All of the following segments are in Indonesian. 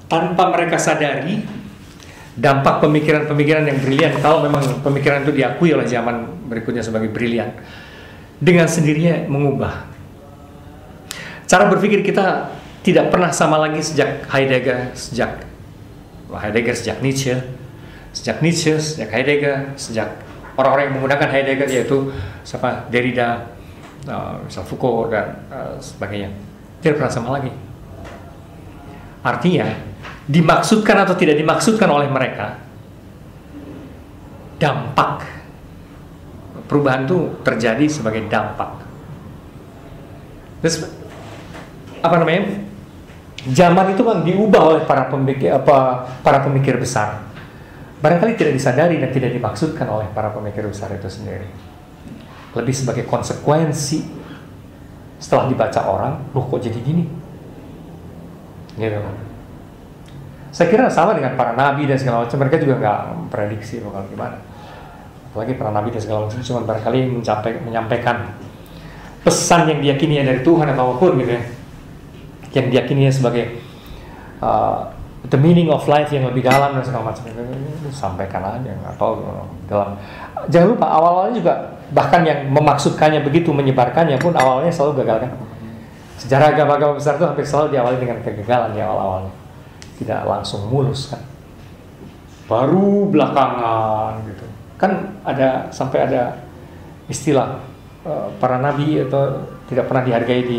tanpa mereka sadari dampak pemikiran-pemikiran yang brilian, kalau memang pemikiran itu diakui oleh zaman berikutnya sebagai brilian, dengan sendirinya mengubah cara berpikir kita. Tidak pernah sama lagi sejak Heidegger, sejak Nietzsche, sejak Heidegger, sejak orang-orang yang menggunakan Heidegger, yaitu Derrida, misal Foucault dan sebagainya. Tidak pernah sama lagi. Artinya, dimaksudkan atau tidak dimaksudkan oleh mereka, dampak perubahan itu terjadi sebagai dampak. Terus, zaman itu kan diubah oleh para pemikir besar. Barangkali tidak disadari dan tidak dimaksudkan oleh para pemikir besar itu sendiri. Lebih sebagai konsekuensi setelah dibaca orang, loh kok jadi gini? Gitu. Saya kira sama dengan para nabi dan segala macam. Mereka juga nggak prediksi bakal gimana. Apalagi para nabi dan segala macam cuma barangkali menyampaikan pesan yang diyakini dari Tuhan atau apapun gitu ya, yang diyakini sebagai the meaning of life yang lebih dalam dan segala macam itu sampaikan aja, atau dalam. Jangan lupa awal-awalnya juga bahkan yang memaksudkannya begitu, menyebarkannya pun awalnya selalu gagal kan. Sejarah agama-agama besar itu hampir selalu diawali dengan kegagalan di awal-awalnya, tidak langsung mulus kan. Baru belakangan gitu kan sampai ada istilah para nabi atau tidak pernah dihargai di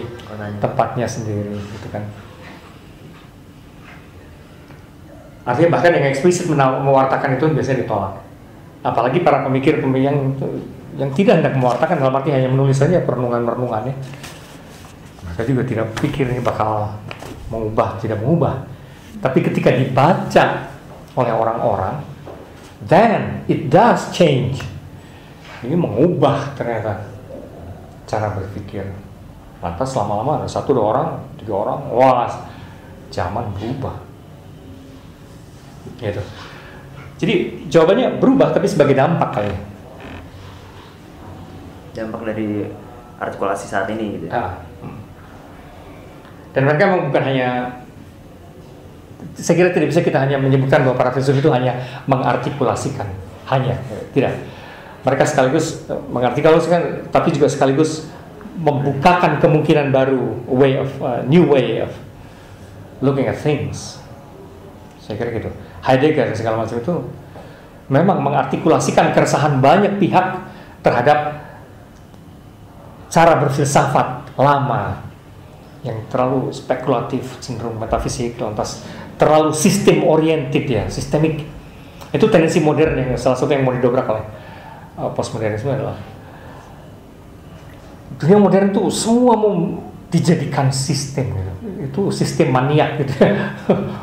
tempatnya sendiri gitu kan. Artinya bahkan yang eksplisit mewartakan itu biasanya ditolak. Apalagi para pemikir yang tidak hendak mewartakan, dalam arti hanya menulis saja perenungan-perenungannya. Mereka juga tidak pikir ini bakal mengubah, tidak mengubah. Tapi ketika dibaca oleh orang-orang, then it does change. Ini mengubah ternyata cara berpikir. Lantas lama-lama ada 1, 2 orang, 3 orang, wah, zaman berubah. Gitu. Jadi jawabannya berubah tapi sebagai dampak kayaknya. Dampak dari artikulasi saat ini gitu. Dan mereka memang bukan hanya, saya kira tidak bisa kita hanya menyebutkan bahwa para filsuf itu hanya mengartikulasikan, tidak. Mereka sekaligus mengartikulasikan, tapi juga sekaligus membukakan kemungkinan baru, new way of looking at things. Saya kira gitu. Heidegger dan segala macam itu memang mengartikulasikan keresahan banyak pihak terhadap cara berfilsafat lama yang terlalu spekulatif, cenderung metafisik, lantas terlalu sistem oriented ya, sistemik. Itu tendensi modern yang salah satu yang mau didobrak oleh postmodernisme adalah dunia modern itu semua mau dijadikan sistem gitu. Itu sistem maniak gitu.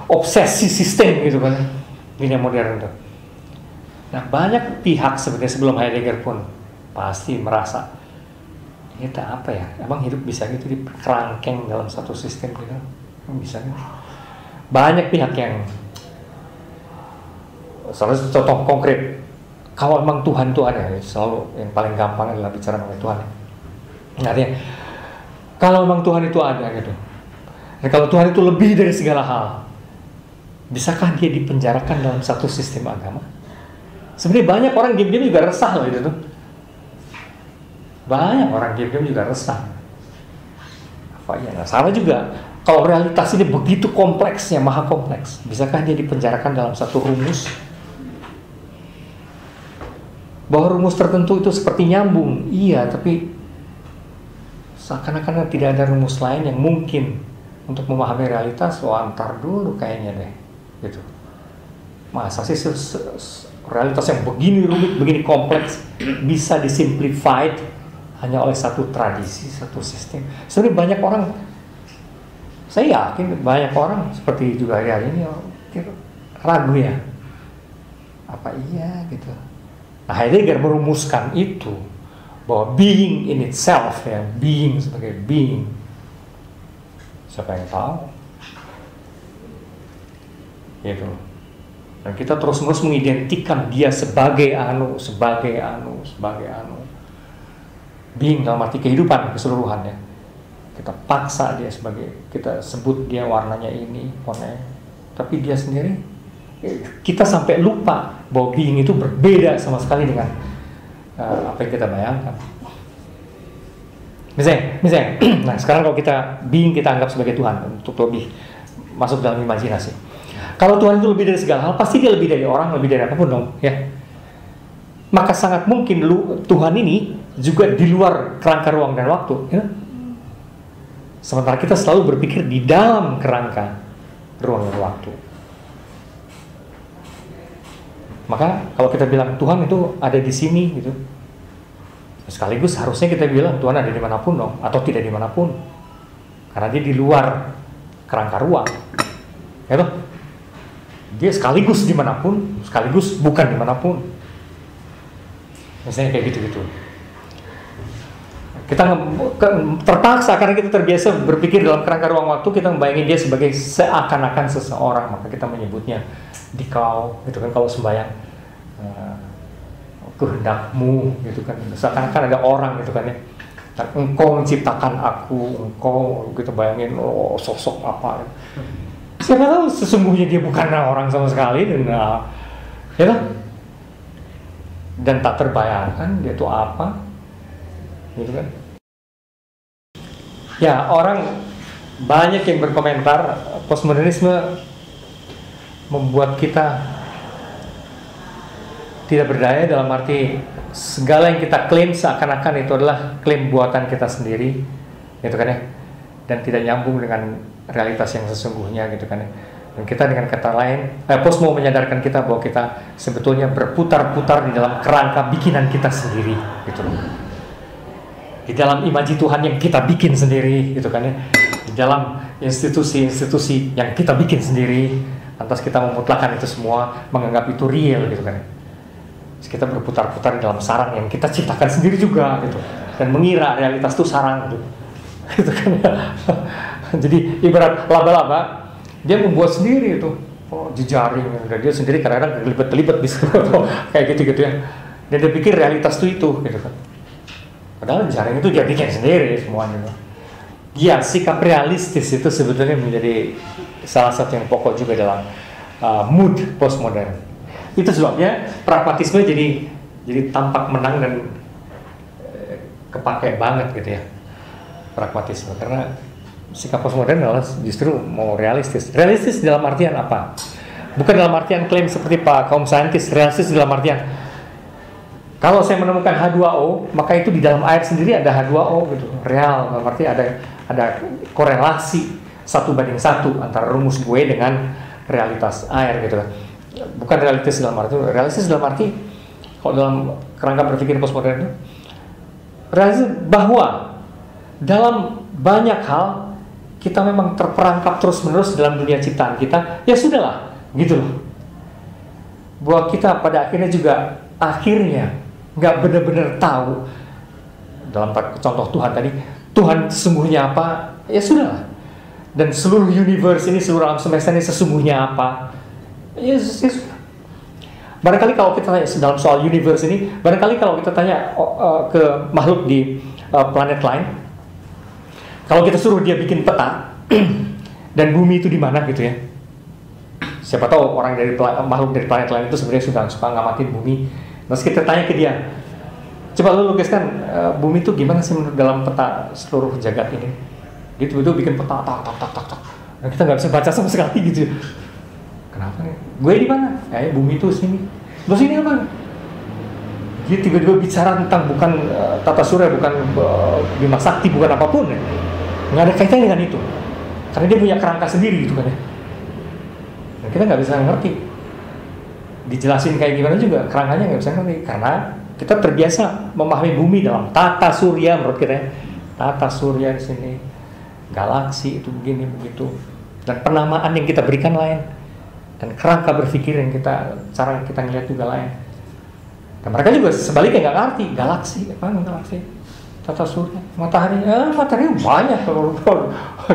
Obsesi sistem gitu kan dunia modern itu. Nah, banyak pihak sebenarnya sebelum Heidegger pun pasti merasa kita apa ya, emang hidup bisa gitu dikerangkeng dalam satu sistem gitu, bisa gitu. Banyak pihak yang, salah satu contoh konkret, kalau emang Tuhan itu ada, selalu yang paling gampang adalah bicara mengenai Tuhan. Artinya, kalau emang Tuhan itu ada gitu, dan kalau Tuhan itu lebih dari segala hal, bisakah dia dipenjarakan dalam satu sistem agama? Sebenarnya banyak orang diam-diam juga resah loh itu tuh. Banyak orang diam-diam juga resah. Apa ya? Nah, sama juga. Kalau realitas ini begitu kompleksnya, maha kompleks, bisakah dia dipenjarakan dalam satu rumus? Bahwa rumus tertentu itu seperti nyambung, iya, tapi seakan-akan tidak ada rumus lain yang mungkin untuk memahami realitas. Wah, antar dulu kayaknya deh, gitu. Masa sih realitas yang begini rumit, begini kompleks bisa disimplified hanya oleh satu tradisi, satu sistem? Sebenarnya banyak orang, saya yakin banyak orang seperti juga hari ini ragu ya, apa iya gitu. Nah, Heidegger merumuskan itu bahwa being in itself, ya, being sebagai being, siapa yang tahu? Gitu. Dan kita terus-menerus mengidentikan dia sebagai anu. Being dalam arti kehidupan keseluruhannya. Kita paksa dia sebagai, kita sebut dia warnanya ini, warnanya tapi dia sendiri, kita sampai lupa bahwa being itu berbeda sama sekali dengan apa yang kita bayangkan. Misalnya, nah sekarang kalau being kita anggap sebagai Tuhan untuk lebih masuk dalam imajinasi. Kalau Tuhan itu lebih dari segala hal, pasti dia lebih dari orang, lebih dari apapun dong, ya. Maka sangat mungkin Tuhan ini juga di luar kerangka ruang dan waktu, ya. Sementara kita selalu berpikir di dalam kerangka ruang dan waktu. Maka kalau kita bilang Tuhan itu ada di sini gitu, sekaligus harusnya kita bilang Tuhan ada dimanapun dong, atau tidak dimanapun, karena dia di luar kerangka ruang, ya toh? Dia sekaligus dimanapun, sekaligus bukan dimanapun. Misalnya kayak gitu-gitu. Kita terpaksa karena kita terbiasa berpikir dalam kerangka ruang waktu, kita membayangin dia sebagai seakan-akan seseorang, maka kita menyebutnya dikau, gitu kan, kalau sembahyang kehendakmu, gitu kan, seakan-akan ada orang, gitu kan ya. Engkau menciptakan aku, engkau, kita bayangin sosok apa, siapa tahu sesungguhnya dia bukan orang sama sekali, dan ya kan? Dan tak terbayangkan dia itu apa, gitu kan. Ya, orang banyak yang berkomentar postmodernisme membuat kita tidak berdaya, dalam arti segala yang kita klaim seakan-akan itu adalah klaim buatan kita sendiri, gitu kan ya, dan tidak nyambung dengan realitas yang sesungguhnya, gitu kan ya. Dan kita dengan kata lain, post mau menyadarkan kita bahwa kita sebetulnya berputar-putar di dalam kerangka bikinan kita sendiri, gitu loh. Di dalam imaji Tuhan yang kita bikin sendiri, gitu kan ya. Di dalam institusi-institusi yang kita bikin sendiri, lantas kita memutlakan itu semua, menganggap itu real, gitu kan ya. Terus kita berputar-putar di dalam sarang yang kita ciptakan sendiri juga, gitu, dan mengira realitas itu sarang, gitu, gitu kan ya. Jadi ibarat laba-laba, dia membuat sendiri itu, jejaring, dan dia sendiri kadang-kadang terlibat-terlibat di situ, kayak gitu-gitu ya. Dan dia pikir realitas itu, gitu kan. Padahal jaring itu dia bikin sendiri semuanya. Ya, sikap realistis itu sebetulnya menjadi salah satu yang pokok juga dalam mood postmodern. Itu sebabnya pragmatisme jadi tampak menang dan kepake banget, gitu ya, pragmatisme, karena sikap postmodern adalah justru mau realistis. Realistis dalam artian apa? Bukan dalam artian klaim seperti Pak kaum saintis. Realistis dalam artian kalau saya menemukan H2O, maka itu di dalam air sendiri ada H2O, gitu. Real, dalam arti ada korelasi 1:1 antara rumus gue dengan realitas air, gitu. Bukan realistis dalam arti kalau dalam kerangka berpikir postmodern itu realistis bahwa dalam banyak hal kita memang terperangkap terus-menerus dalam dunia ciptaan kita. Ya sudahlah, gitu loh. Bahwa kita pada akhirnya juga nggak benar-benar tahu, dalam contoh Tuhan tadi, Tuhan sesungguhnya apa, ya sudahlah. Dan seluruh universe ini, seluruh alam semesta ini sesungguhnya apa, ya sudah. Barangkali kalau kita tanya dalam soal universe ini, barangkali kalau kita tanya ke makhluk di planet lain, kalau kita suruh dia bikin peta dan bumi itu di mana, gitu ya. Siapa tahu orang dari makhluk dari planet lain itu sebenarnya sudah suka ngamatin bumi. Terus kita tanya ke dia, coba lu lukiskan bumi itu gimana sih menurut dalam peta seluruh jagat ini. Gitu itu bikin peta tak. Nah, kita nggak bisa baca sama sekali, gitu. Kenapa nih? Gue di mana? Bumi itu sini. Terus ini apa? Dia tiba-tiba bicara tentang bukan tata surya, bukan Bima Sakti, bukan apapun ya. Nggak ada kaitannya dengan itu. Karena dia punya kerangka sendiri, gitu kan ya. Dan kita nggak bisa ngerti. Dijelasin kayak gimana juga, kerangkanya nggak bisa ngerti. Karena kita terbiasa memahami bumi dalam tata surya menurut kita ya. Tata surya di sini, galaksi itu begini begitu. Dan penamaan yang kita berikan lain. Dan kerangka berpikir yang cara kita ngeliat juga lain. Dan mereka juga sebaliknya nggak ngerti galaksi, apa galaksi, tata surya, matahari, matahari banyak kalau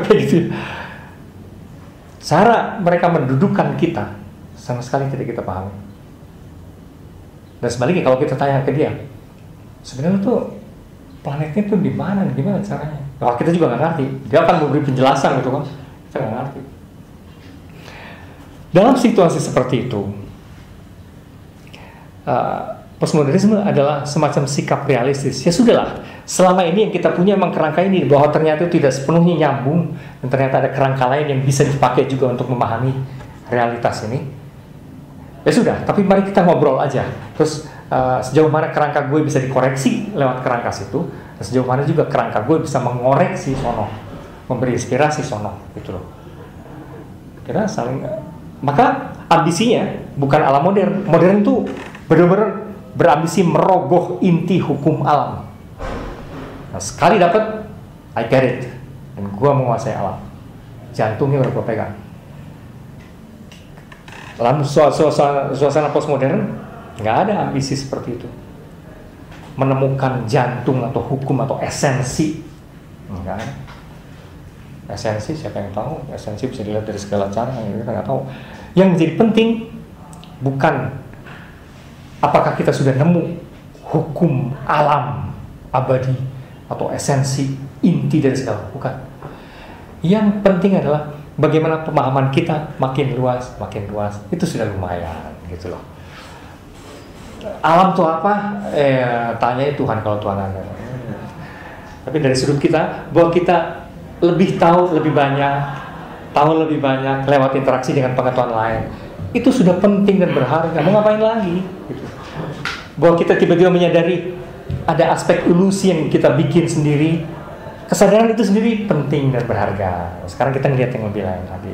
kayak gitu. Cara mereka mendudukkan kita sama sekali tidak kita pahami. Dan sebaliknya kalau kita tanya ke dia, sebenarnya tuh planetnya tuh di mana, gimana caranya? Nah, kita juga nggak ngerti. Dia akan memberi penjelasan, gitu kan? Kita nggak ngerti. Dalam situasi seperti itu, postmodernisme adalah semacam sikap realistis. Ya sudahlah, selama ini yang kita punya memang kerangka ini, bahwa ternyata itu tidak sepenuhnya nyambung, dan ternyata ada kerangka lain yang bisa dipakai juga untuk memahami realitas ini. Ya sudah, tapi mari kita ngobrol aja. Terus sejauh mana kerangka gue bisa dikoreksi lewat kerangka situ, dan sejauh mana juga kerangka gue bisa mengoreksi sono, memberi inspirasi sono, gitu loh. Kira saling, maka ambisinya bukan ala modern. Modern itu benar-benar berambisi merogoh inti hukum alam. Nah, sekali dapat, I get it, dan gue menguasai alam. Jantungnya udah gue pegang. Dalam suasana postmodern, nggak ada ambisi seperti itu. Menemukan jantung atau hukum atau esensi, nggak ada. Esensi siapa yang tahu? Esensi bisa dilihat dari segala cara, kita nggak tahu. Yang menjadi penting bukan apakah kita sudah nemu hukum alam abadi atau esensi inti dari segala, bukan. Yang penting adalah bagaimana pemahaman kita makin luas, itu sudah lumayan, gitu loh. Alam itu apa? Tanya Tuhan kalau Tuhan ada. Tapi dari sudut kita, bahwa kita lebih tahu lebih banyak lewat interaksi dengan pengetahuan lain, itu sudah penting dan berharga. Mau ngapain lagi? Gitu. Bahwa kita tiba-tiba menyadari ada aspek ilusi yang kita bikin sendiri, kesadaran itu sendiri penting dan berharga. Sekarang kita ngelihat yang lebih lain lagi.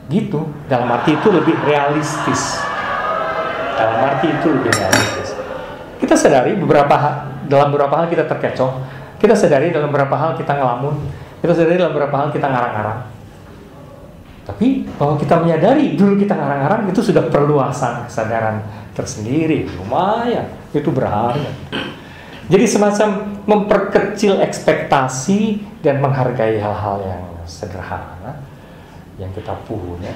Gitu. Dalam arti itu lebih realistis. Kita sadari dalam beberapa hal kita terkecoh. Kita sadari dalam beberapa hal kita ngelamun. Kita sadari dalam beberapa hal kita ngarang-ngarang. Tapi bahwa kita menyadari dulu kita ngarang-ngarang, itu sudah perluasan kesadaran tersendiri. Lumayan, itu berharga. Jadi semacam memperkecil ekspektasi dan menghargai hal-hal yang sederhana yang kita punya.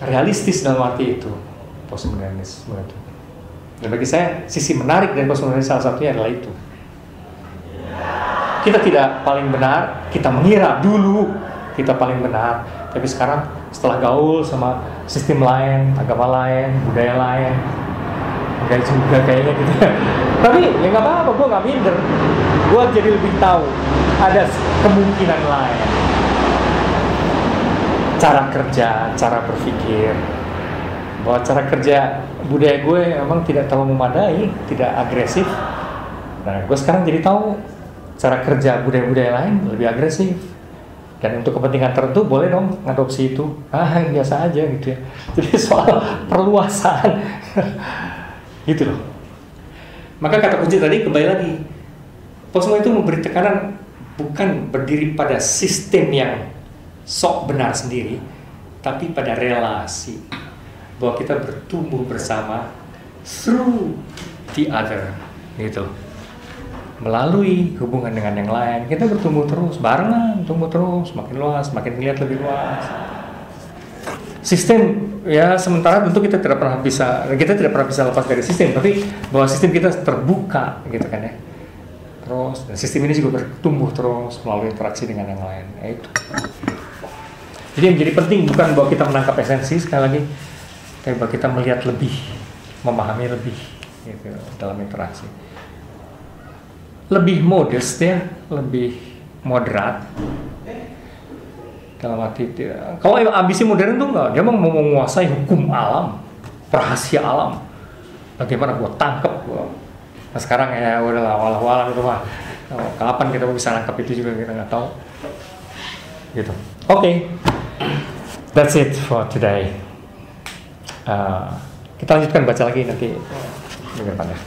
Realistis dalam arti itu postmodernisme itu. Dan bagi saya sisi menarik dari postmodernisme salah satunya adalah itu. Kita tidak paling benar, kita mengira dulu kita paling benar, tapi sekarang setelah gaul sama sistem lain, agama lain, budaya lain, enggak juga kayaknya gitu. Tapi ya nggak apa-apa, gue nggak minder, gue jadi lebih tahu ada kemungkinan lain, cara kerja, cara berpikir, bahwa cara kerja budaya gue memang tidak terlalu memadai, tidak agresif. Nah, gue sekarang jadi tahu cara kerja budaya-budaya lain lebih agresif, dan untuk kepentingan tertentu boleh dong ngadopsi itu. Biasa aja gitu ya. Jadi soal perluasan gitu loh. Maka kata kunci tadi kembali lagi, postmodernisme itu memberi tekanan bukan berdiri pada sistem yang sok benar sendiri, tapi pada relasi, bahwa kita bertumbuh bersama through the other, gitu. Melalui hubungan dengan yang lain, kita bertumbuh terus, barengan, tumbuh terus, makin luas, makin melihat lebih luas. Sistem, ya sementara tentu kita tidak pernah bisa lepas dari sistem, tapi bahwa sistem kita terbuka, gitu kan ya. Terus, dan sistem ini juga bertumbuh terus melalui interaksi dengan yang lain, itu. Jadi yang menjadi penting bukan bahwa kita menangkap esensi sekali lagi, tapi bahwa kita melihat lebih, memahami lebih, gitu, dalam interaksi. Lebih modest ya, lebih moderat. Dalam arti kalau ambisi modern tuh enggak, dia mau menguasai hukum alam, rahasia alam. Bagaimana gua tangkap gua. Nah, sekarang ya udahlah walah-walah gitu mah. Kapan kita bisa nangkap itu juga kita nggak tahu. Gitu. Oke. That's it for today. Kita lanjutkan baca lagi nanti minggu depan ya.